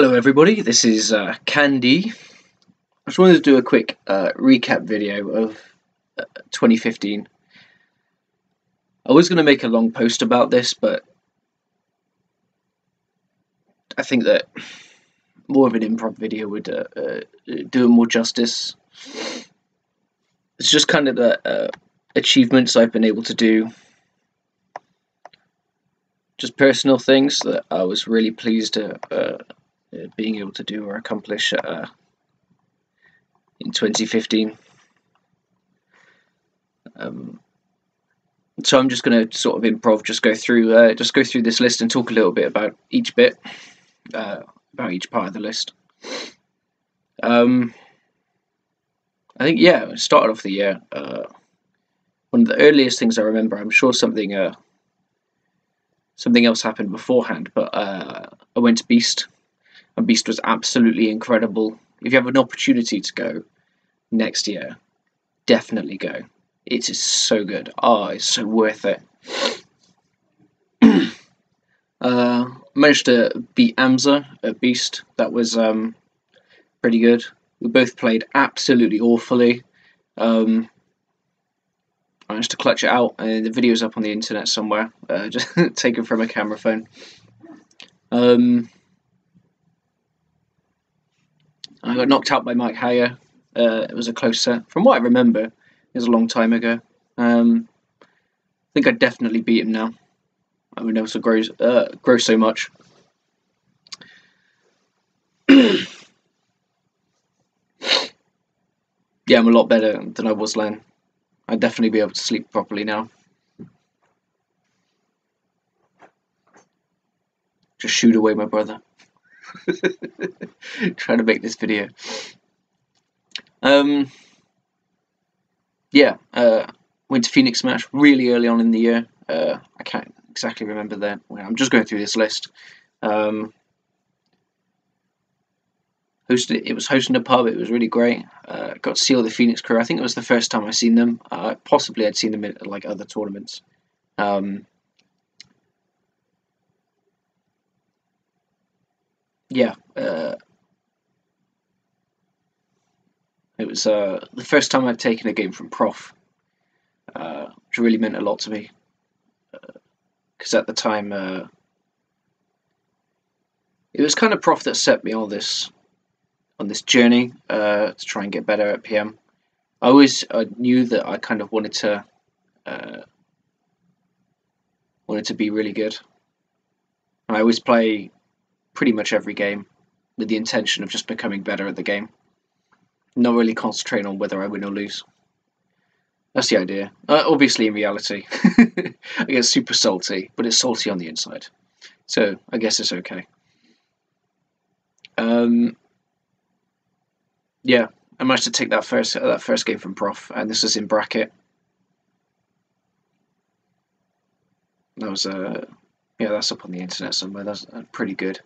Hello everybody, this is Candy. I just wanted to do a quick recap video of 2015. I was going to make a long post about this, but I think that more of an improv video would do it more justice. It's just kind of the achievements I've been able to do. Just personal things that I was really pleased to being able to do or accomplish in 2015. So I'm just going to sort of improv, just go through this list and talk a little bit about each bit, about each part of the list. I think I started off the year. One of the earliest things I remember, I'm sure something else happened beforehand, but I went to Beast. And Beast was absolutely incredible. If you have an opportunity to go next year, definitely go. It is so good. Oh, it's so worth it. Managed to beat Amza at Beast. That was pretty good. We both played absolutely awfully. I managed to clutch it out, and the video's up on the internet somewhere, just taken from a camera phone. I got knocked out by Mike Haya. It was a close set. From what I remember, it was a long time ago. I think I definitely beat him now. I mean, also grow so much. Yeah, I'm a lot better than I was then. I'd definitely be able to sleep properly now. Just shoot away my brother. Trying to make this video. Went to Phoenix Smash really early on in the year. I can't exactly remember then. I'm just going through this list. It was hosting a pub. It was really great. Got to see all the Phoenix crew. I think it was the first time I'd seen them. Possibly I'd seen them at like other tournaments. It was the first time I'd taken a game from Prof, which really meant a lot to me. Because at the time, it was kind of Prof that set me on this journey to try and get better at PM. I knew that I kind of wanted to be really good. And I always play pretty much every game with the intention of just becoming better at the game. Not really concentrating on whether I win or lose. That's the idea. Obviously, in reality, I get super salty, but it's salty on the inside. So I guess it's okay. I managed to take that first game from Prof, and this was in bracket. That was that's up on the internet somewhere. That's pretty good.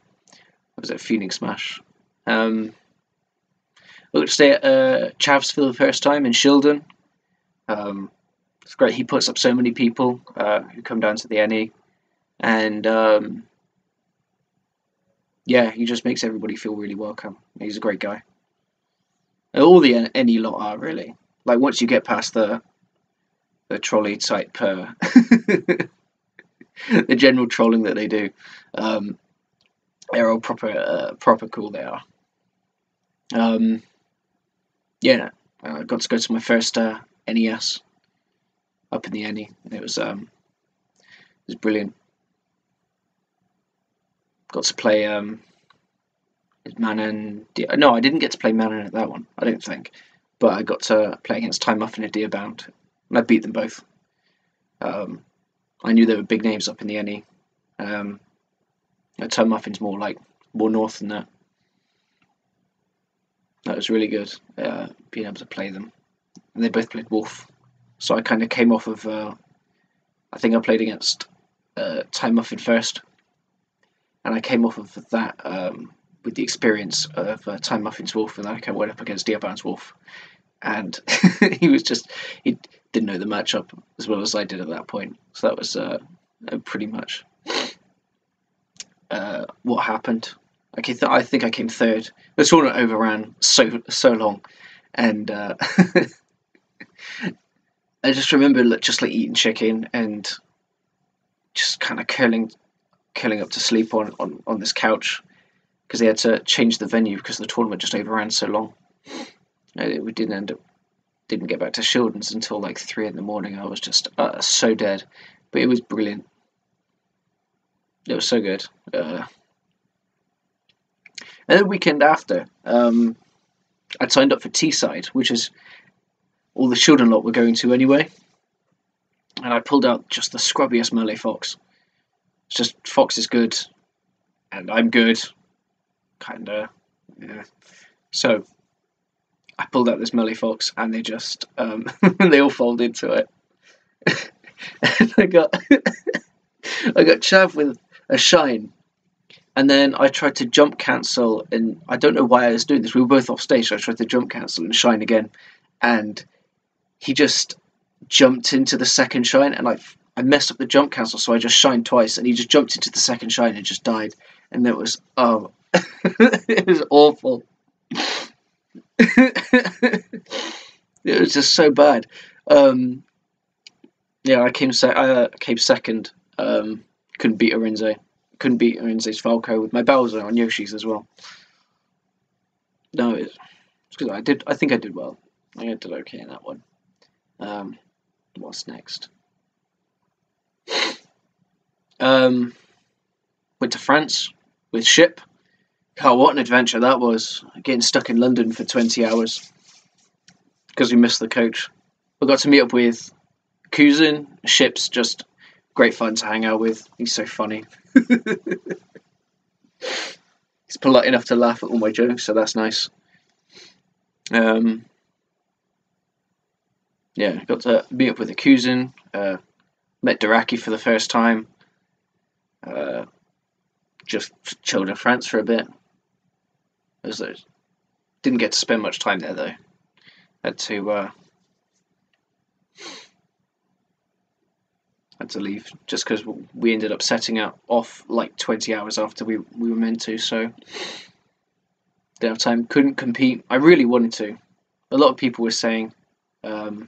That was at Phoenix Smash. I got to stay at Chavs for the first time in Shildon. It's great. He puts up so many people who come down to the NE, and he just makes everybody feel really welcome. He's a great guy. All the NE lot are really. Like once you get past the trolley type, the general trolling that they do, they're all proper cool. They are. I got to go to my first NES up in the NE. It was brilliant. Got to play Manon. No, I didn't get to play Manon at that one. I don't think, but I got to play against Time Muffin and Deerbound, and I beat them both. I knew there were big names up in the NE. Time Muffin's more north than that. That was really good, being able to play them. And they both played Wolf. So I kind of came off of, I think I played against Time Muffin first. And I came off of that with the experience of Time Muffin's Wolf, and then I went up against Deerbound's Wolf. And he didn't know the matchup as well as I did at that point. So that was pretty much what happened. I think I came third. The tournament overran so long, and I just remember just like eating chicken and just kind of curling up to sleep on this couch because they had to change the venue because the tournament just overran so long. We didn't get back to Shildon's until like 3 in the morning. I was just so dead, but it was brilliant. It was so good. And the weekend after, I'd signed up for Teesside, which is all the Shildon lot were going to anyway. And I pulled out just the scrubbiest Malay Fox. It's just Fox is good, and I'm good, kinda. Yeah. So I pulled out this Malay Fox, and they just they all folded to it. And I got chav with a shine, and then I tried to jump cancel, and I don't know why I was doing this. We were both off stage, so I tried to jump cancel and shine again, and he just jumped into the second shine, and I messed up the jump cancel, so I just shined twice, and he just jumped into the second shine and just died, and it was it was awful. It was just so bad. Yeah, I came second. Couldn't beat Arinze. Couldn't beat Arinze's Falco with my Bowser on Yoshi's as well. No, it's because I think I did well. I think I did okay in that one. What's next? Went to France with ship. Oh, what an adventure that was! Getting stuck in London for 20 hours because we missed the coach. We got to meet up with Kuzin. Ship's just great fun to hang out with. He's so funny. He's polite enough to laugh at all my jokes, so that's nice. Yeah, got to meet up with a Kuzin. Met Daraki for the first time. Just chilled in France for a bit. Didn't get to spend much time there though. Had to leave just because we ended up setting out off like 20 hours after we were meant to, so didn't have time. Couldn't compete. I really wanted to. A lot of people were saying that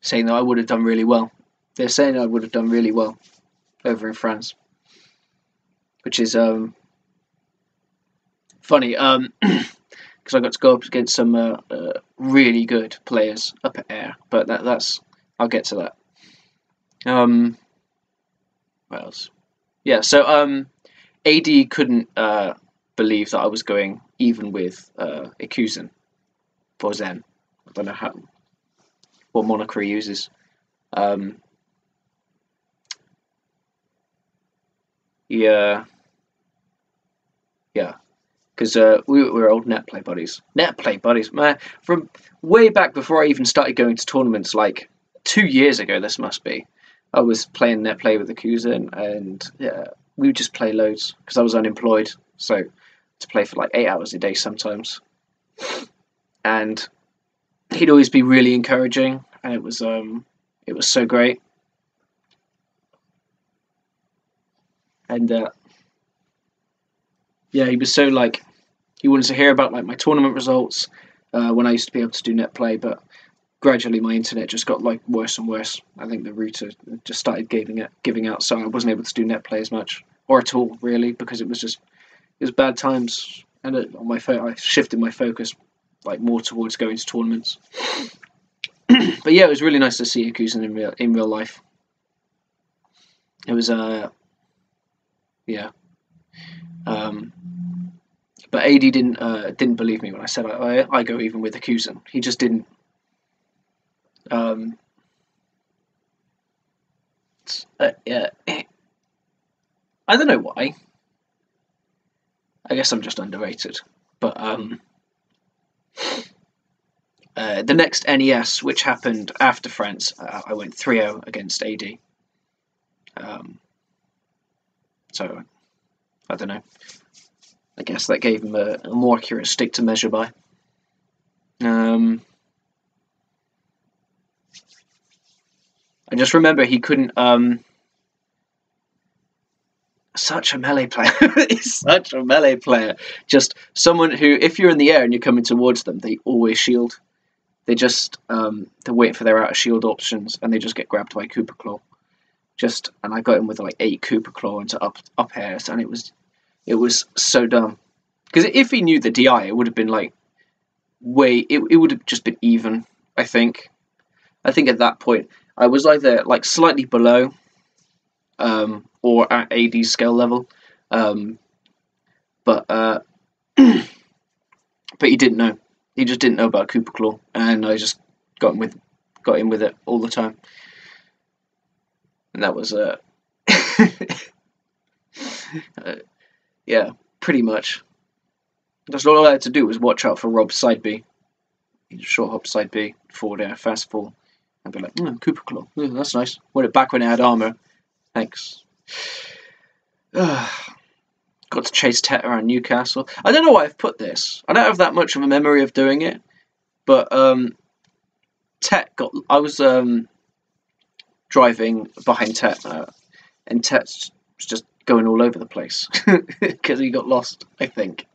saying that I would have done really well. They're saying I would have done really well over in France, which is funny because I got to go up against some really good players up at Air, but that's I'll get to that. What else? Yeah, so AD couldn't believe that I was going even with Ikuzen for Zen. I don't know what moniker he uses. Yeah, because we were old netplay buddies. Netplay buddies, man, from way back before I even started going to tournaments, like 2 years ago. This must be. I was playing netplay with the Kuzin, and yeah, we would just play loads because I was unemployed, so to play for like 8 hours a day sometimes. And he'd always be really encouraging, and it was so great. And yeah, he was so like he wanted to hear about like my tournament results when I used to be able to do net play, but gradually my internet just got like worse and worse. I think the router just started giving out, so I wasn't able to do net play as much or at all really because it was bad times, and on my phone I shifted my focus like more towards going to tournaments. But yeah, it was really nice to see Yakuza in real life. It was yeah. But AD didn't believe me when I said I go even with Yakuza. He just didn't. Yeah. I don't know why. I guess I'm just underrated. But the next NES, which happened after France, I went 3-0 against AD. So, I don't know. I guess that gave him a more accurate stick to measure by. I just remember he couldn't. Such a melee player. He's such a melee player. Just someone who, if you're in the air and you're coming towards them, they always shield. They just they're waiting for their out of shield options, and they just get grabbed by Cooper Claw. And I got him with like 8 Cooper Claw into up airs, and it was so dumb. Because if he knew the DI, it would have been like it would have just been even. I think at that point I was either like slightly below, or at AD skill level, but but he didn't know. He just didn't know about Cooper Claw, and I just got him with it all the time, and that was yeah, pretty much. That's all I had to do was watch out for Rob's side B. He just short hop side B, forward air, fast fall, and be like, Cooper Claw, that's nice. Back when it had armor. Thanks. Got to chase Tet around Newcastle. I don't know why I've put this. I don't have that much of a memory of doing it, but Tet got. I was driving behind Tet, and Tet was just going all over the place because he got lost, I think.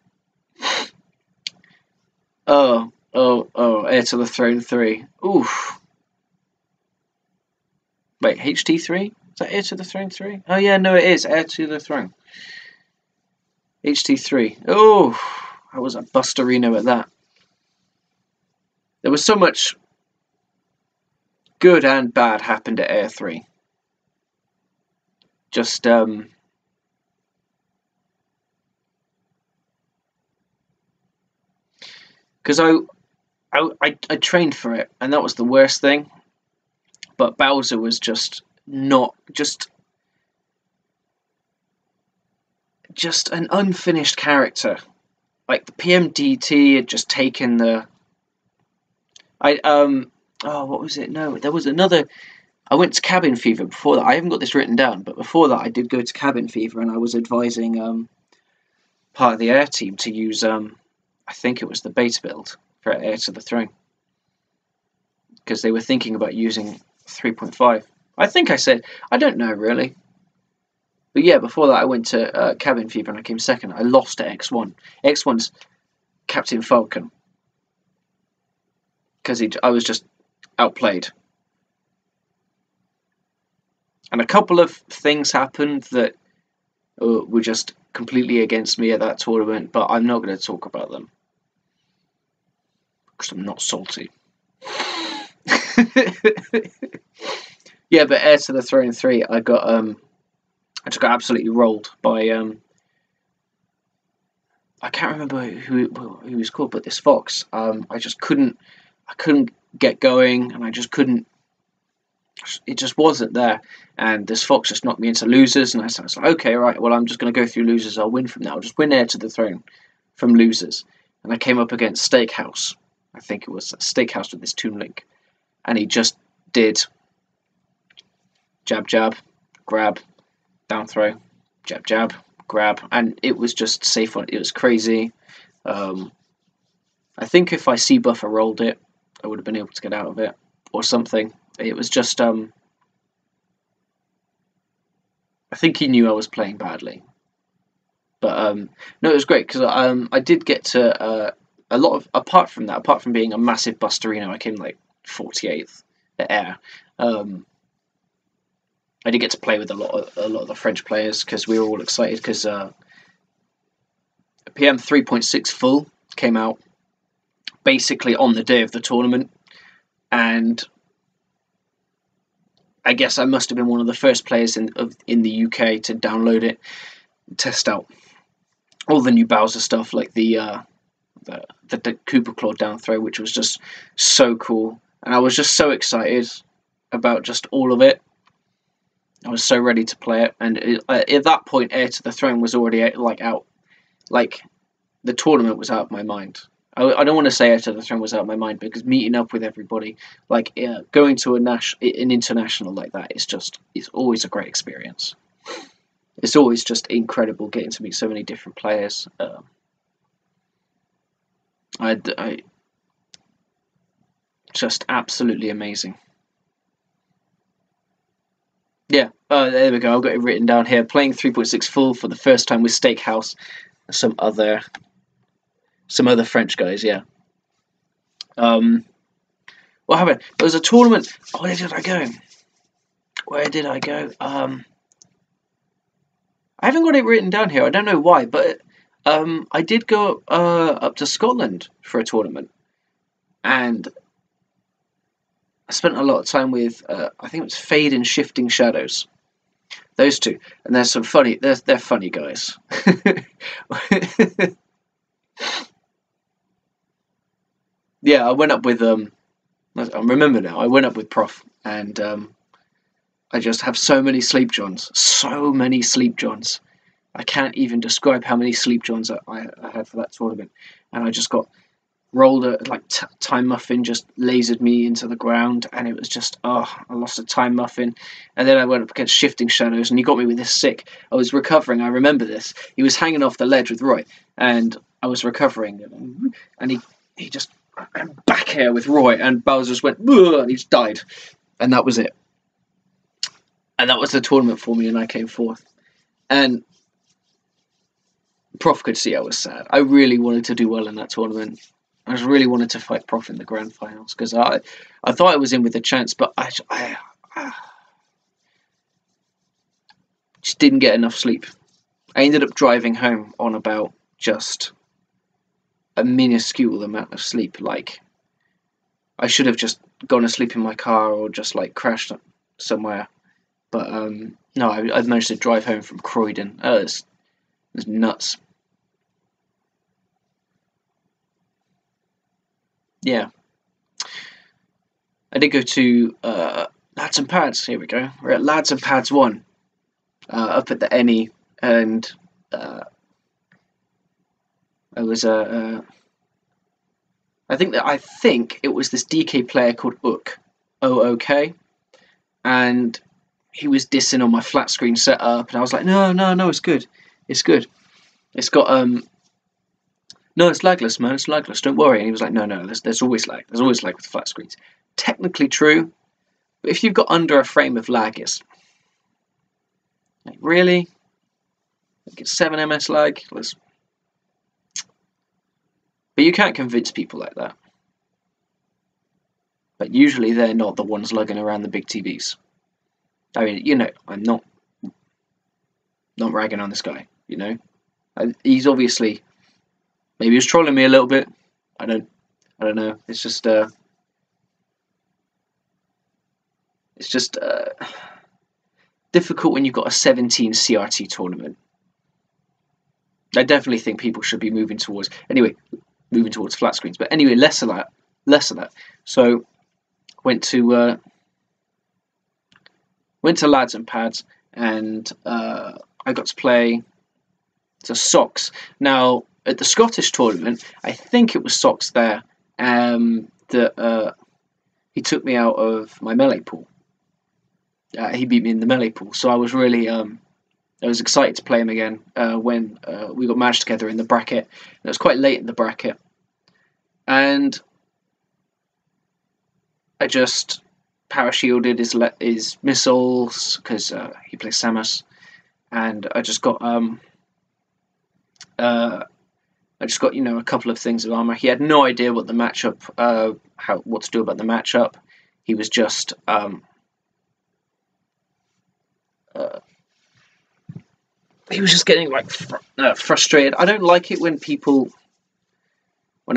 Oh, Heir to the Throne 3. Oof. Wait, HT3? Is that Heir to the Throne 3? Oh yeah, no, it is Heir to the Throne. HT3. Oh, I was a Busterino at that. There was so much good and bad happened at Heir 3. Just because I trained for it, and that was the worst thing. But Bowser was just an unfinished character. Like the PMDT had just taken the. What was it? No, there was another. I went to Cabin Fever before that. I haven't got this written down, but before that, I did go to Cabin Fever, and I was advising part of the Air team to use I think it was the beta build for Heir to the Throne, because they were thinking about using 3.5. I think I said, I don't know really. But yeah, before that I went to Cabin Fever and I came second. I lost to X1. X1's Captain Falcon. Because I was just outplayed. And a couple of things happened that were just completely against me at that tournament, but I'm not going to talk about them. Because I'm not salty. Yeah, but Heir to the Throne 3, I just got absolutely rolled by I can't remember who he was called, but this fox. I couldn't get going, and I just couldn't. It just wasn't there, and this fox just knocked me into losers, and I was like, okay, right, well, I'm just going to go through losers. I'll win from now. I'll just win Heir to the Throne from losers, and I came up against Steakhouse. I think it was Steakhouse with this Toon Link, and he just did jab, jab, grab, down throw, jab, jab, grab, and it was just safe on. It was crazy. I think if I C buffer rolled it, I would have been able to get out of it or something. It was just I think he knew I was playing badly, but no, it was great because I did get to a lot of apart from being a massive Busterino, I came like 48th at Air. I did get to play with a lot of the French players because we were all excited because PM 3.6 full came out basically on the day of the tournament, and I guess I must have been one of the first players in the UK to download it, and test out all the new Bowser stuff, like the Cooper Claw down throw, which was just so cool, and I was just so excited about just all of it. I was so ready to play it, and at that point, Heir to the Throne was already out. Like the tournament was out of my mind. I don't want to say Heir to the Throne was out of my mind because meeting up with everybody, like going to an international like that, it's always a great experience. It's always just incredible getting to meet so many different players. Just absolutely amazing. Yeah, there we go. I've got it written down here. Playing 3.6 full for the first time with Steakhouse, some other French guys. Yeah. What happened? There was a tournament. Oh, where did I go? Where did I go? I haven't got it written down here. I don't know why, but I did go up to Scotland for a tournament, and I spent a lot of time with I think it was Fade and Shifting Shadows. Those two, and there's some funny. They're funny guys. Yeah, I went up with I remember now. I went up with Prof, and I just have so many sleep johns. So many sleep johns. I can't even describe how many sleep johns I had for that tournament, and I just got rolled like time muffin just lasered me into the ground, and it was just I lost a time muffin, and then I went up against Shifting Shadows, and he got me with this sick. I was recovering. I remember this. He was hanging off the ledge with Roy, and I was recovering, and he just back air with Roy, and Bowser just went and he just died, and that was it. And that was the tournament for me, and I came fourth. And Prof could see I was sad. I really wanted to do well in that tournament. I just really wanted to fight Prof in the grand finals because I thought I was in with a chance, but I just didn't get enough sleep. I ended up driving home on about just a minuscule amount of sleep. Like, I should have just gone to sleep in my car or just like crashed somewhere. But no, I managed to drive home from Croydon. It was nuts. Yeah. I did go to Lads and Pads. Here we go. We're at Lads and Pads 1 up at the NE, and I was I think it was this DK player called Ook, OOK, and he was dissing on my flat screen setup, and I was like, no, it's good, it's good. It's got no, it's lagless, man, it's lagless. Don't worry. And he was like, no, there's always lag. There's always lag with flat screens. Technically true, but if you've got under a frame of lag, it's like, really? Like, it's 7 ms lag. But you can't convince people like that. But usually they're not the ones lugging around the big TVs. I mean, you know, I'm not ragging on this guy, you know. He's obviously, maybe he was trolling me a little bit. I don't know. It's just difficult when you've got a 17 CRT tournament. I definitely think people should be moving towards flat screens. But anyway, less of that. So went to Lads and Pads, and I got to play to Socks. Now, at the Scottish tournament, I think it was Socks there that he took me out of my melee pool. He beat me in the melee pool, so I was really I was excited to play him again when we got matched together in the bracket. It was quite late in the bracket, and I just power shielded his missiles because he plays Samus, and I just got a couple of things of armor. He had no idea what the matchup, what to do about the matchup. He was just getting like frustrated. I don't like it when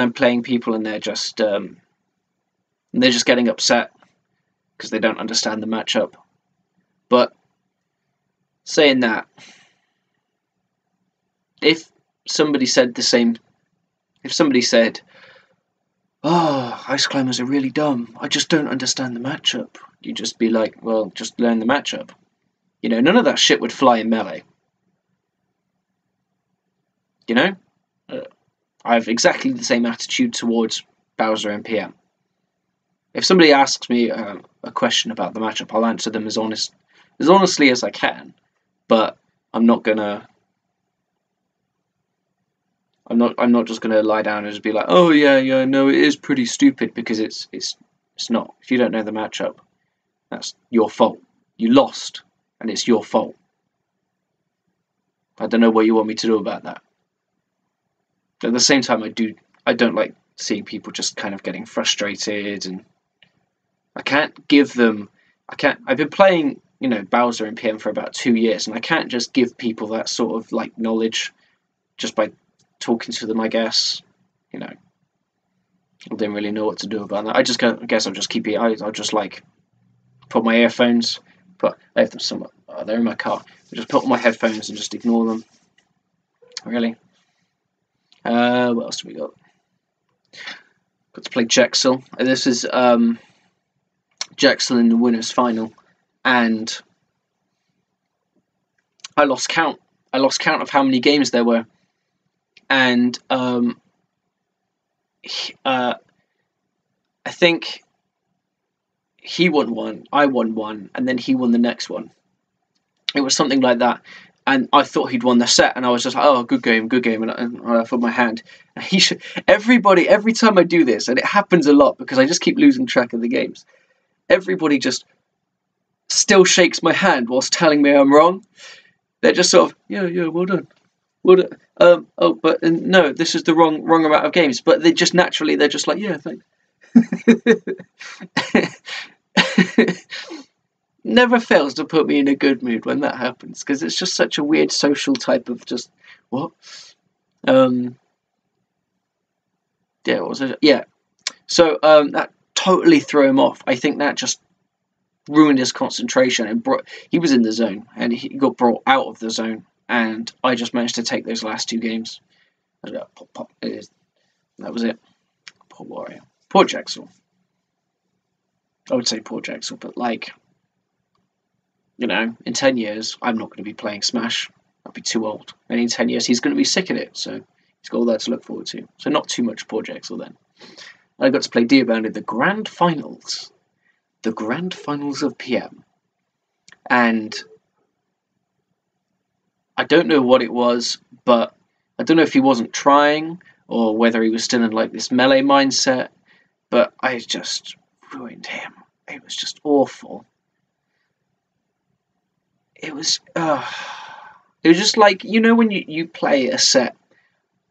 I'm playing people and they're just getting upset because they don't understand the matchup. But saying that, if somebody said, "Oh, ice climbers are really dumb. I just don't understand the matchup," you'd just be like, "Well, just learn the matchup." You know, none of that shit would fly in melee. You know, I have exactly the same attitude towards Bowser and PM. If somebody asks me a question about the matchup, I'll answer them as honestly as I can. But I'm not just gonna lie down and just be like, "Oh yeah, no, it is pretty stupid," because it's It's not. If you don't know the matchup, that's your fault. You lost, and it's your fault. I don't know what you want me to do about that. At the same time, I don't like seeing people just kind of getting frustrated, and I can't give them. I've been playing, Bowser and PM for about 2 years, and I can't just give people that sort of like knowledge just by talking to them. I guess, I didn't really know what to do about that. I guess I'll just keep it. I'll just like put my earphones. I have them somewhere. Oh, they're in my car. I just put on my headphones and just ignore them. Really. What else do we got? Got to play Jexel. This is Jexel in the winners final, and I lost count. I lost count of how many games there were, and I think he won one, I won one, and then he won the next one. It was something like that. And I thought he'd won the set, and I was just like, "Oh, good game," and I put my hand. And every time I do this, and it happens a lot because I just keep losing track of the games. Everybody just still shakes my hand whilst telling me I'm wrong. They're just sort of, yeah, well done. But no, this is the wrong amount of games. But they're just like, yeah, thanks. Never fails to put me in a good mood when that happens, because it's just such a weird social type of just what. Yeah, what was it? Yeah. So that totally threw him off. I think that just ruined his concentration, and he was in the zone, and he got brought out of the zone, and I just managed to take those last 2 games. That was it. Poor Warrior. Poor Jexel. I would say poor Jexel, but like, in 10 years, I'm not going to be playing Smash. I'll be too old. And in 10 years, he's going to be sick at it, so he's got all that to look forward to. So not too much poor Jexel then. I got to play Dearbound in the Grand Finals. The Grand Finals of PM. And I don't know what it was, but I don't know if he wasn't trying or whether he was still in like this melee mindset, but I just ruined him. It was just awful. It was just like, when you play a set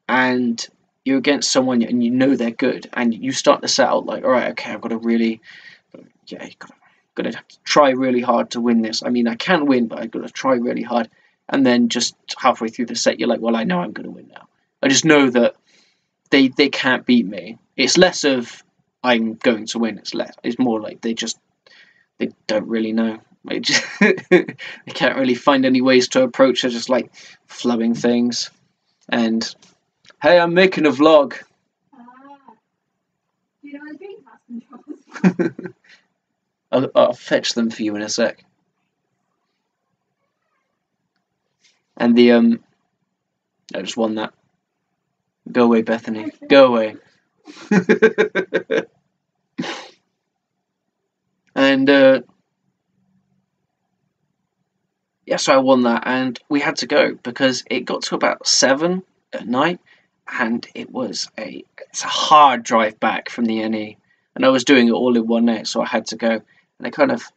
and you're against someone and they're good, and you start the set out like, all right, okay, I've got to really, got to try really hard to win this. I mean, I can win, but I've got to try really hard. And then just halfway through the set, you're like, well, I know I'm going to win now. I just know that they can't beat me. It's less of I'm going to win. It's more like they don't really know. They can't really find any ways to approach it, just like flubbing things. And hey, I'm making a vlog. Do you know the Dreamcast controls? I'll fetch them for you in a sec. And I just won that. Go away, Bethany. Go away. And yeah, so I won that, and we had to go because it got to about 7 at night, and it's a hard drive back from the NE, and I was doing it all in one night, so I had to go. And I kind of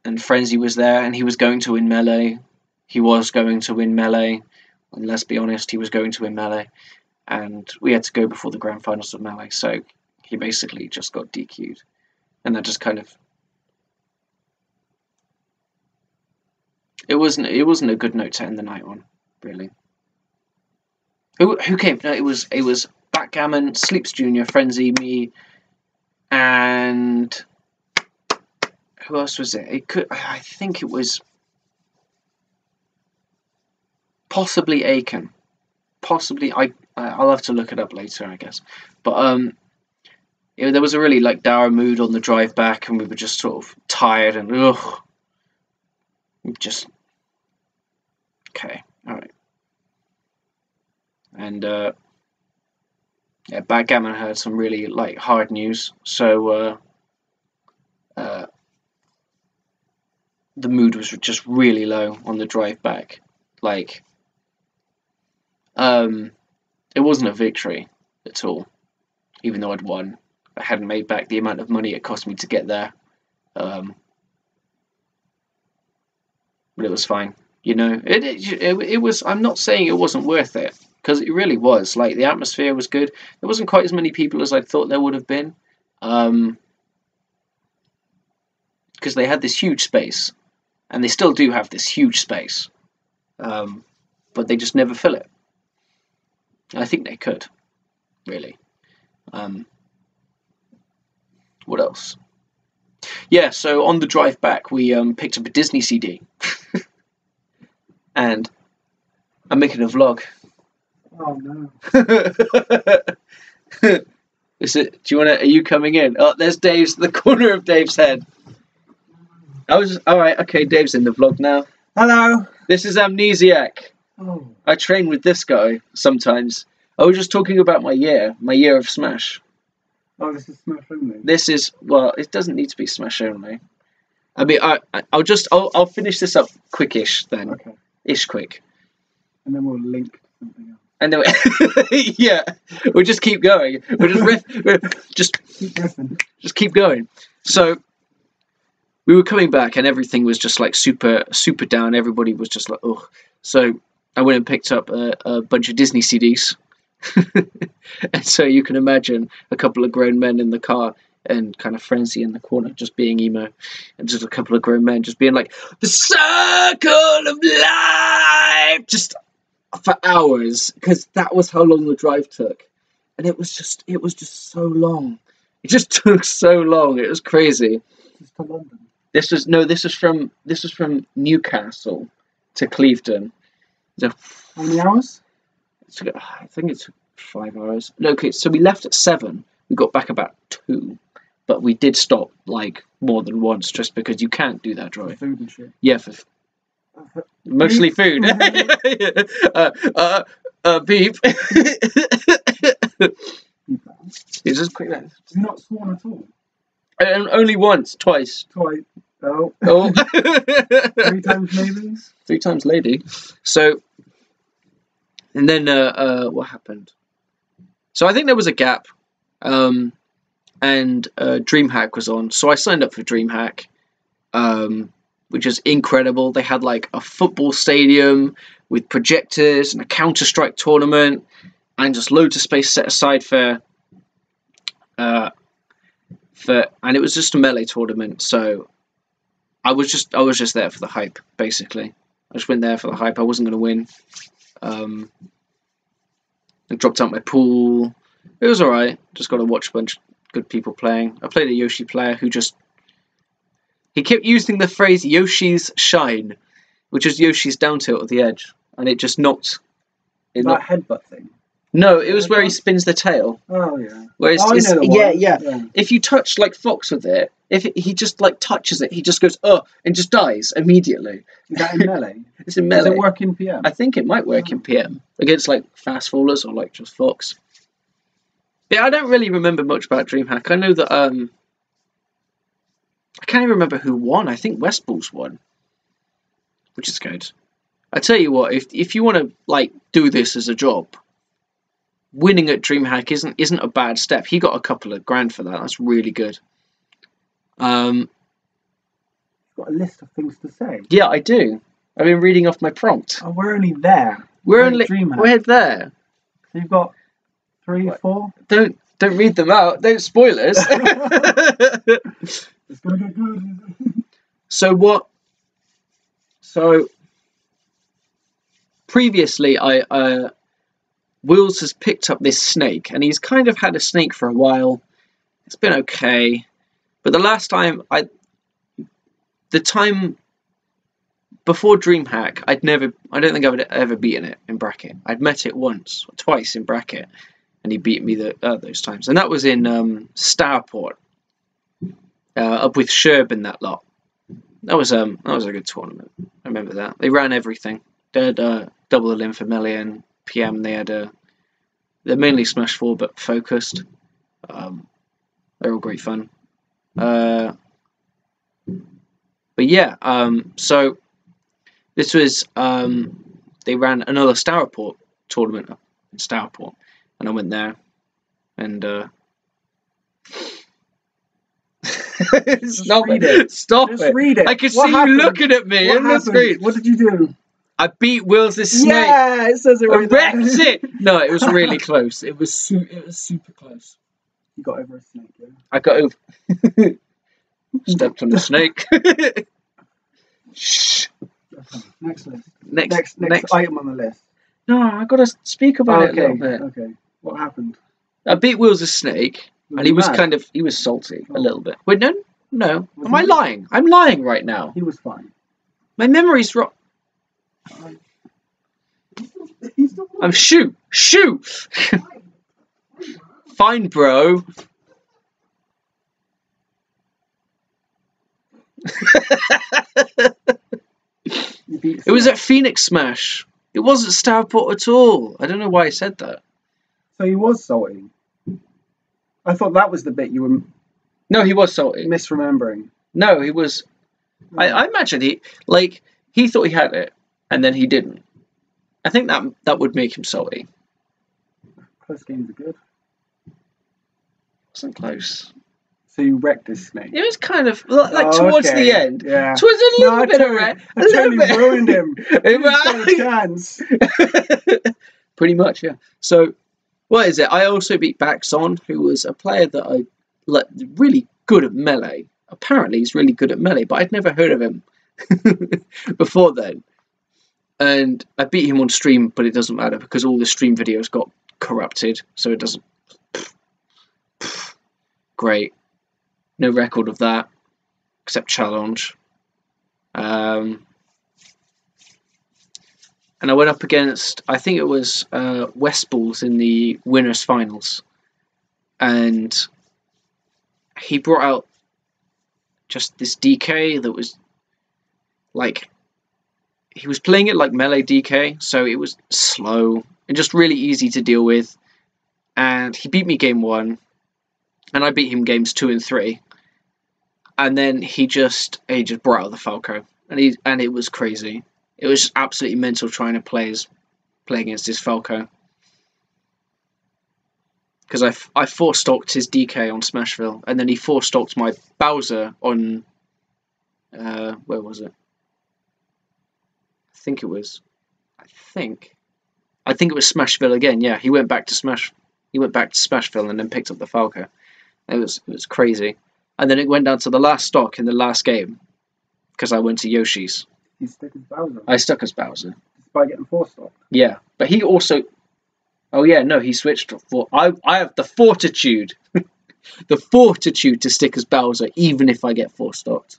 and Frenzy was there, and he was going to win Melee. He was going to win Melee, and let's be honest, he was going to win Melee, and we had to go before the grand finals of Melee, so he basically just got DQ'd, and that just kind of. It wasn't a good note to end the night on, really. Who came? No, it was Backgammon, Sleeps Junior, Frenzy, me, and who else was it? I think it was possibly Aiken. Possibly I'll have to look it up later, I guess. But there was a really like dour mood on the drive back, and we were just sort of tired and just. Okay, alright. And yeah, Backgammon heard some really like hard news, so the mood was just really low on the drive back. Like it wasn't a victory at all, even though I'd won. I hadn't made back the amount of money it cost me to get there. But it was fine. You know, it was. I'm not saying it wasn't worth it, because it really was. Like, the atmosphere was good. There wasn't quite as many people as I thought there would have been, because they had this huge space, and they still do have this huge space, but they just never fill it. I think they could, really. What else? Yeah, so on the drive back, we picked up a Disney CD, and I'm making a vlog. Oh no. Is it? Do you want to? Are you coming in? Oh, there's the corner of Dave's head. All right. Okay, Dave's in the vlog now. Hello. This is Amnesiac. Oh. I train with this guy sometimes. I was just talking about my year of Smash. Oh, this is Smash only. This is, well, it doesn't need to be Smash only. I mean, I'll finish this up quickish then. Okay. Ish quick. And then we'll link to something else. And then yeah, we'll just keep going. We'll just Keep riffing. just keep going. So we were coming back, and everything was just like super down. Everybody was just like, oh. So I went and picked up a bunch of Disney CDs. And so you can imagine a couple of grown men in the car, and kind of Frenzy in the corner just being emo, and just a couple of grown men just being like, the circle of life, just for hours, because that was how long the drive took. And it was just so long. It just took so long. It was crazy. Just to London. This was from Newcastle to Clevedon. So, How many hours? I think it took 5 hours. No, okay, so we left at 7. We got back about 2, but we did stop like more than once, just because you can't do that drive. Food and shit. Yeah, for mostly food. Beep. It's just quick. Have you not sworn at all? Only once, twice. Twice. Oh. Oh. 3 times maybe? 3 times lady. So, and then what happened? So I think there was a gap, and DreamHack was on. So I signed up for DreamHack, which is incredible. They had like a football stadium with projectors and a Counter-Strike tournament, and just loads of space set aside for, and it was just a melee tournament. So I was just there for the hype, basically. I just went there for the hype. I wasn't going to win. I dropped out my pool. It was alright. Just got to watch a bunch of good people playing. I played a Yoshi player who he kept using the phrase Yoshi's shine, which is Yoshi's down tilt at the edge, and it just knocked. That headbutt thing. No, it was where he spins the tail. Oh yeah. Where I know the one. yeah. If you touch like Fox with it, he just like touches it, he just goes and just dies immediately. Is that in melee? It's in melee. Does it work in PM? I think it might work in PM against like fast fallers or like just Fox. Yeah, I don't really remember much about DreamHack. I know that I can't even remember who won. I think Westballs won, which is good. I tell you what, if you want to like do this as a job, winning at DreamHack isn't a bad step. He got a couple of grand for that. That's really good. You've got a list of things to say. Yeah, I do. I've been reading off my prompt. Oh, we're only there. We're DreamHack. there. So you've got 3, 4. Don't read them out. Don't spoil us. It's gonna get good. So what? So previously, Wills has picked up this snake, and he's kind of had a snake for a while. It's been okay, but the last time the time before DreamHack, I don't think I would ever beaten it in bracket. I'd met it once or twice in bracket, and he beat me those times, and that was in Starport, up with Sherb and that lot. That was a good tournament. I remember that. They ran everything. They had double the limb for melee and PM. They had they're mainly Smash 4 but focused. They're all great fun. But yeah, so this was they ran another Starport tournament in Starport, and I went there, and Stop read it. it. Stop Just it. read it. I can What see happened? you looking at me What in the happened? screen. What did you do? I beat Will's snake. Yeah, it says it I right there. wrecked it. No, it was really close. It was super close. You got over a snake, yeah? I got over. Stepped on a snake. Shh. Okay, next list. Next Next item on the list. No, I gotta speak about it a little bit. Okay. What happened? I beat Will's snake, Was and he was mad? he was salty Oh. a little bit. Wait, no. Was Am I he? lying? I'm lying right now. He was fine. My memory's wrong. He's still I'm shoot. Fine, bro. You beat It was Snake. at Phoenix Smash. It wasn't Starport at all. I don't know why I said that. So he was salty. I thought that was the bit you were No, he was salty. misremembering. No, he was. I imagine he thought he had it, and then he didn't. I think that would make him salty. Close games are good. Wasn't close. So you wrecked his snake. It was kind of like Oh, towards okay. the end. Yeah. Towards a little I bit of totally- red. I totally ruined him. He was got a chance. Pretty much, yeah. So, what is it? I also beat Baxon, who was a player that I really good at melee. Apparently, he's really good at melee, but I'd never heard of him before then. And I beat him on stream, but it doesn't matter because all the stream videos got corrupted, so it doesn't. Great. No record of that, except challenge. And I went up against, I think it was West Balls in the winners' finals, and he brought out just this DK that was like, he was playing it like melee DK, so it was slow and just really easy to deal with. And he beat me game 1, and I beat him games 2 and 3. And then he just brought out the Falco, and it was crazy. It was absolutely mental trying to play against his Falco. Because I 4-stocked his DK on Smashville, and then he 4-stocked my Bowser on where was it? I think it was Smashville again. Yeah, he went back to Smashville and then picked up the Falco. It was crazy. And then it went down to the last stock in the last game because I went to Yoshi's. You stuck as Bowser. I stuck as Bowser. By getting 4-stock. Yeah, but he also. Oh yeah, no, he switched for. I have the fortitude, the fortitude to stick as Bowser even if I get 4-stocked.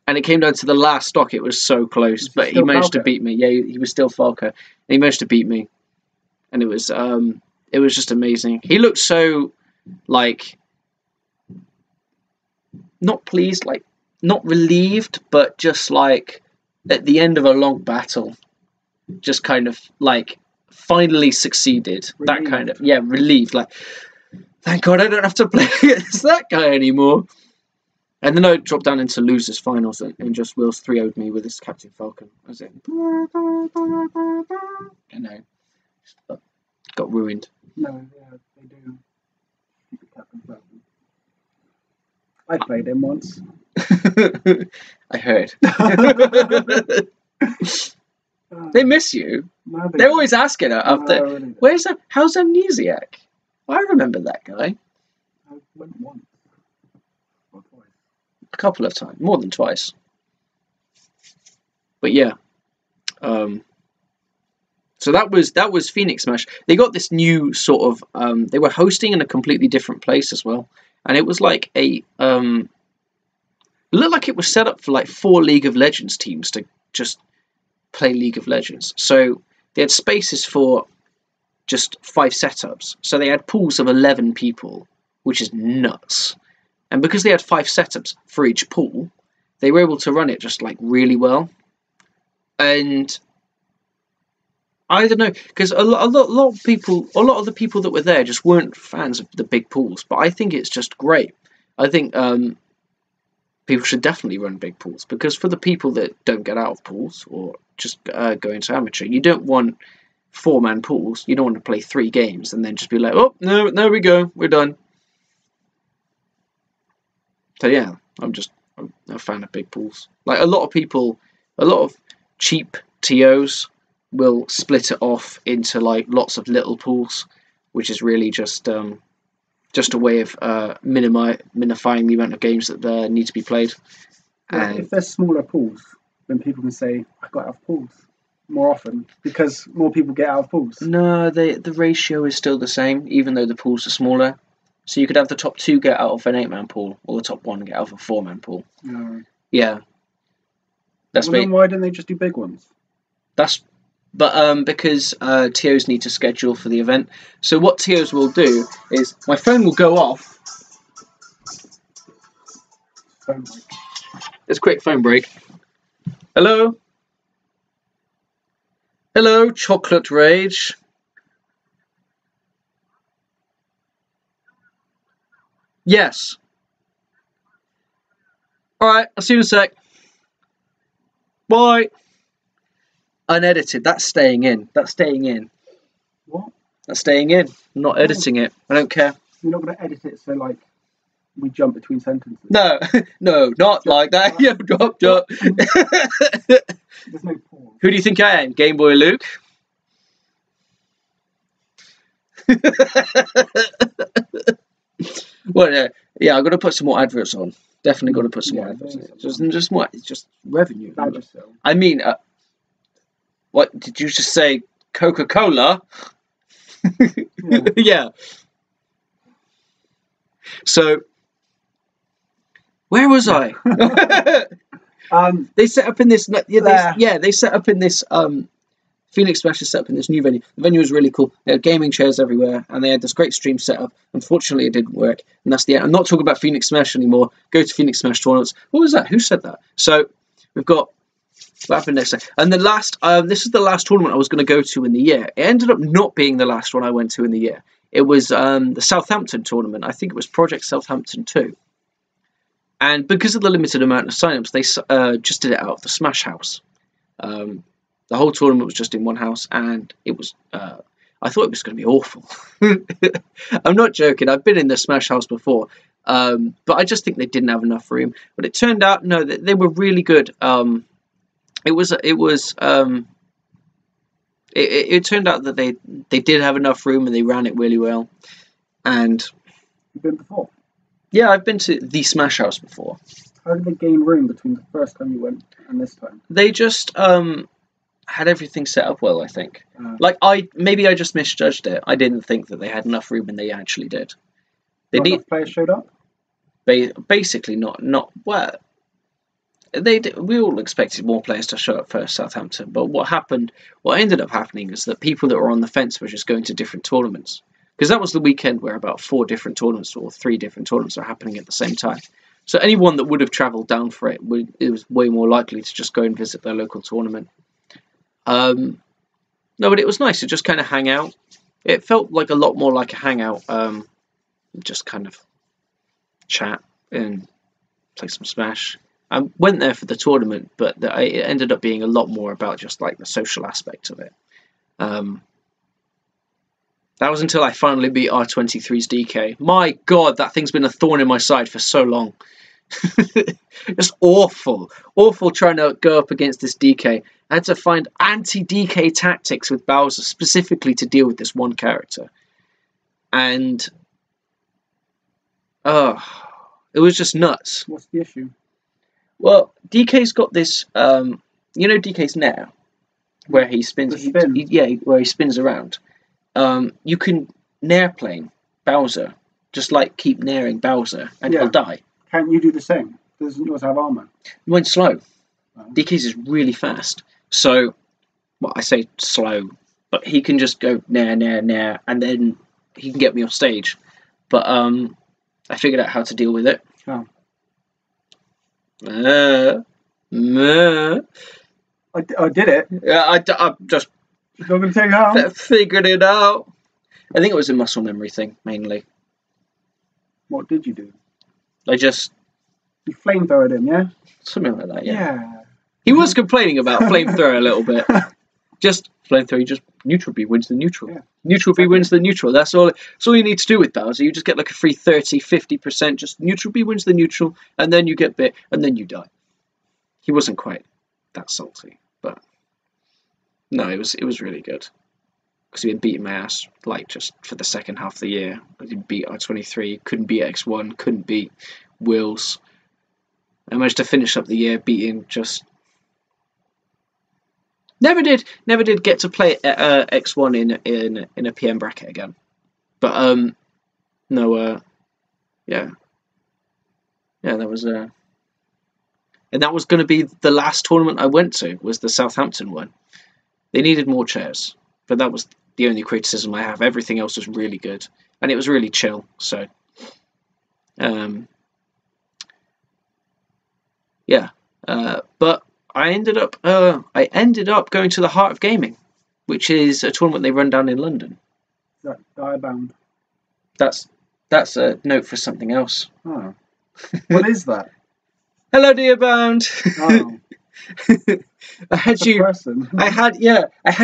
And it came down to the last stock. It was so close, but he managed to beat me. Yeah, he was still Falco. And he managed to beat me, and it was just amazing. He looked so like. Not pleased, like not relieved, but just like at the end of a long battle, just kind of like finally succeeded. Relieved. That kind of relieved. Like, thank God I don't have to play against that guy anymore. And then I dropped down into losers finals, and just Will's 3-0'd me with his Captain Falcon. I was like, you know, got ruined. No, yeah, they do. Captain Falcon. I played him once. I heard. They miss you. No, They're always asking her after. Really. Where's that? How's Amnesiac? I remember that guy. I went once. Or twice. A couple of times, more than twice. But yeah. So that was Phoenix Smash. They got this new sort of. They were hosting in a completely different place as well. And it was like it looked like it was set up for like 4 League of Legends teams to just play League of Legends. So they had spaces for just 5 setups. So they had pools of 11 people, which is nuts. And because they had 5 setups for each pool, they were able to run it just like really well. And I don't know, because a lot of the people that were there just weren't fans of the big pools. But I think it's just great. I think people should definitely run big pools, because for the people that don't get out of pools or just go into amateur, you don't want 4-man pools. You don't want to play 3 games and then just be like, oh no, there we go, we're done. So yeah, I'm a fan of big pools. Like a lot of people, a lot of cheap TOs will split it off into like lots of little pools, which is really just a way of minifying the amount of games that there need to be played. Yeah, And if there's smaller pools, then people can say, I got out of pools more often because more people get out of pools. no, the ratio is still the same, even though the pools are smaller. So you could have the top 2 get out of an 8-man pool, or the top 1 get out of a 4-man pool. No. Yeah, that's Well, then why didn't they just do big ones? because TOs need to schedule for the event. So what TOs will do is my phone will go off. Phone break. It's a quick phone break. Hello? Hello, Chocolate Rage. Yes. Alright, I'll see you in a sec. Bye. Unedited. That's staying in. That's staying in. What? That's staying in. I'm not editing it. I don't care. You're not going to edit it so, like, we jump between sentences? No, no, not like that. Yeah, drop. There's no pause. Who do you think I am? Game Boy Luke? Well, yeah, I've got to put some more adverts on. Definitely got to put some more adverts on. Just revenue. I mean, what did you just say? Coca-Cola? Yeah. So, where was I? They set up in this. They set up in this. Phoenix Smash is set up in this new venue. The venue was really cool. They had gaming chairs everywhere, and they had this great stream set up. Unfortunately, it didn't work, and that's the end. I'm not talking about Phoenix Smash anymore. Go to Phoenix Smash tournaments. What was that? Who said that? So we've got what happened next time. And the last, this is the last tournament I was going to go to in the year. It ended up not being the last one I went to in the year. It was the Southampton tournament. I think it was Project Southampton 2. And because of the limited amount of signups, they just did it out of the Smash House. The whole tournament was just in one house, and it was. I thought it was going to be awful. I'm not joking. I've been in the Smash House before, but I just think they didn't have enough room. But it turned out, no, they were really good. It turned out that they did have enough room, and they ran it really well. And you've been before? Yeah, I've been to the Smash House before. How did they gain room between the first time you went and this time? They just had everything set up well, I think. Maybe I just misjudged it. I didn't think that they had enough room, and they actually did. Enough players showed up? Basically not well. We all expected more players to show up for Southampton, but what ended up happening is that people that were on the fence were just going to different tournaments. Because that was the weekend where about 4 different tournaments or 3 different tournaments are happening at the same time. So anyone that would have travelled down for it was way more likely to just go and visit their local tournament. No, but it was nice to just kind of hang out. It felt like a lot more like a hangout. Just kind of chat and play some Smash. I went there for the tournament, but it ended up being a lot more about just like the social aspect of it. That was until I finally beat R23's DK. My God, that thing's been a thorn in my side for so long. Just awful trying to go up against this DK. I had to find anti-DK tactics with Bowser specifically to deal with this one character. And it was just nuts. What's the issue? Well, DK's got this, DK's Nair, where he spins, where he spins around. You can Nair plane Bowser, just like keep nairing Bowser, and he'll die. Can't you do the same? Doesn't yours have armor? He went slow. DK's is really fast. So, I say slow, but he can just go nair, and then he can get me off stage. But I figured out how to deal with it. Oh. I did it. Yeah, I just. You're not going to tell you how? Figured it out. I think it was a muscle memory thing mainly. What did you do? You flamethrowed him, yeah? Something like that, yeah. Yeah. He was complaining about flamethrower a little bit. Just flamethrower, you just neutral B wins the neutral. Yeah, Neutral B wins the neutral. That's all you need to do with Bowser. You just get like a free 30, 50%. Just neutral B wins the neutral, and then you get bit, and then you die. He wasn't quite that salty, but no, it was really good. Because he'd been beating my ass like just for the second half of the year. I didn't beat R23, couldn't beat X1, couldn't beat Wills. I managed to finish up the year beating just. Never did get to play X1 in a PM bracket again. But no, yeah, that was and that was going to be the last tournament I went to, was the Southampton one. They needed more chairs, but that was the only criticism I have. Everything else was really good, and it was really chill. So, yeah, but I ended up going to the Heart of Gaming, which is a tournament they run down in London. Is that Direbound? That's a note for something else. Oh, what is that? Hello, Dearbound. Oh. I had you. Person. I had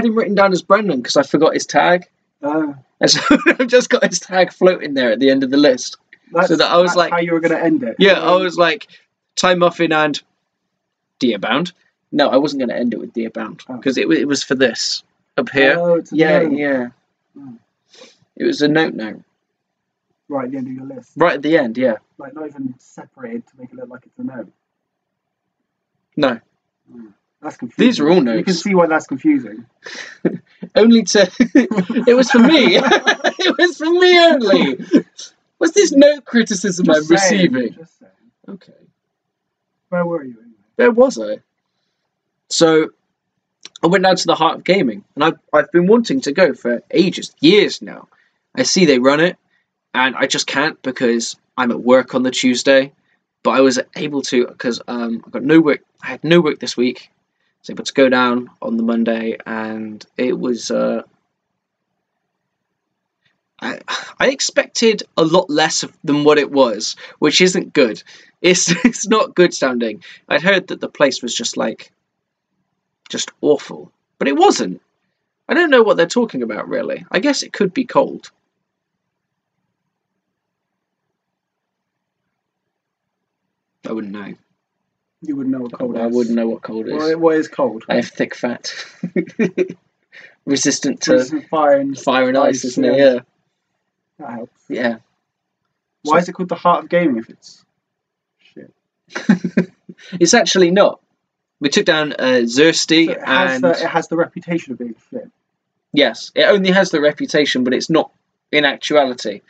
him written down as Brendan because I forgot his tag. And so I've just got his tag floating there at the end of the list. So that I was like, how you were going to end it. Yeah, I was like, Time Muffin and Dearbound. No, I wasn't going to end it with Dearbound because it was for this up here. Oh, it's a note. Yeah. Oh. It was a note. Right at the end of your list. Right at the end, yeah. Like not even separated to make it look like it's a note. No. That's confusing. These are all notes. You can see why that's confusing. Only to... It was for me. It was for me only. What's this note criticism Just I'm saying, receiving? Just saying. Okay. Where were you anyway? Where was I? So, I went down to the Heart of Gaming, and I've been wanting to go for ages, years now. I see they run it, and I just can't because I'm at work on the Tuesday. But I was able to because I got no work. I had no work this week. I was able to go down on the Monday, and it was. I expected a lot less than what it was, which isn't good. It's not good sounding. I'd heard that the place was just awful, but it wasn't. I don't know what they're talking about really. I guess it could be cold. I wouldn't know. You wouldn't know what cold is. I wouldn't know what cold is. What is cold? I have thick fat. Resistant to fire and ice, isn't it? Yeah. That helps. Yeah. Why is it called the Heart of Gaming if it's shit? It's actually not. We took down Zirsty, So it has the reputation of being shit. Yes, it only has the reputation, but it's not in actuality.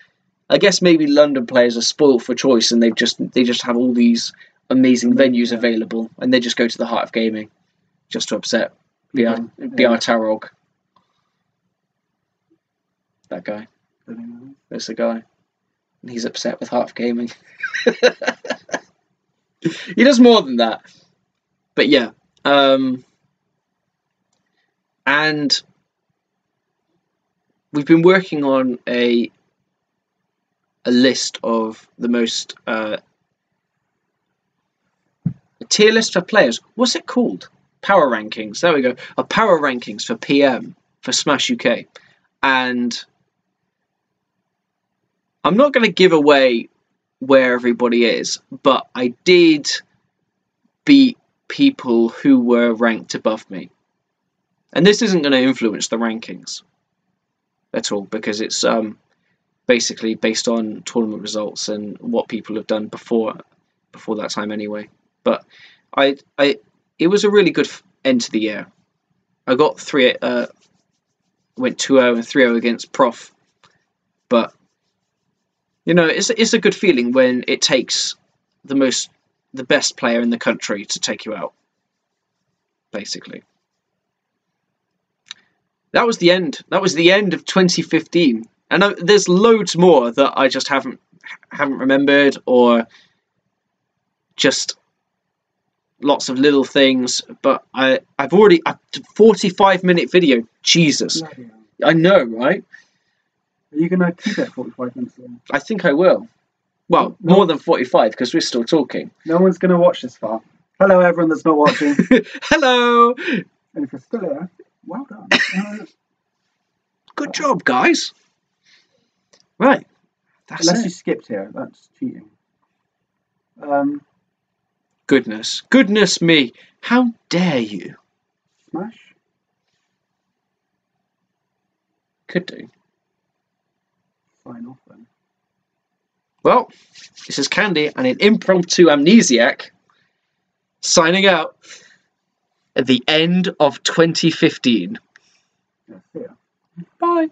I guess maybe London players are spoiled for choice, and they just have all these amazing venues available, and they just go to the Heart of Gaming just to upset BR Tarog. That guy. There's the guy. And he's upset with Heart of Gaming. He does more than that. But yeah. And we've been working on a list of the most a tier list for players. What's it called? Power rankings. There we go. A power rankings for PM for Smash UK. And I'm not going to give away where everybody is, but I did beat people who were ranked above me. And this isn't going to influence the rankings at all, because it's basically based on tournament results and what people have done before that time anyway. But it was a really good end to the year. I got went 2-0 and 3-0 against Prof. But you know, it's a good feeling when it takes the best player in the country to take you out. Basically. That was the end. That was the end of 2015. And there's loads more that I just haven't remembered, or just lots of little things. But I've already a 45-minute video. Jesus, I know, right? Are you gonna keep it 45 minutes long? I think I will. Well, more than 45 because we're still talking. No one's gonna watch this far. Hello, everyone that's not watching. Hello. And if you're still here, well done. Good job, guys. Right. That's Unless you it. skipped here, that's cheating. Goodness me. How dare you? Smash. Could do. Sign off then. Well, this is Candy and an impromptu amnesiac signing out at the end of 2015. Yeah, see ya. Bye.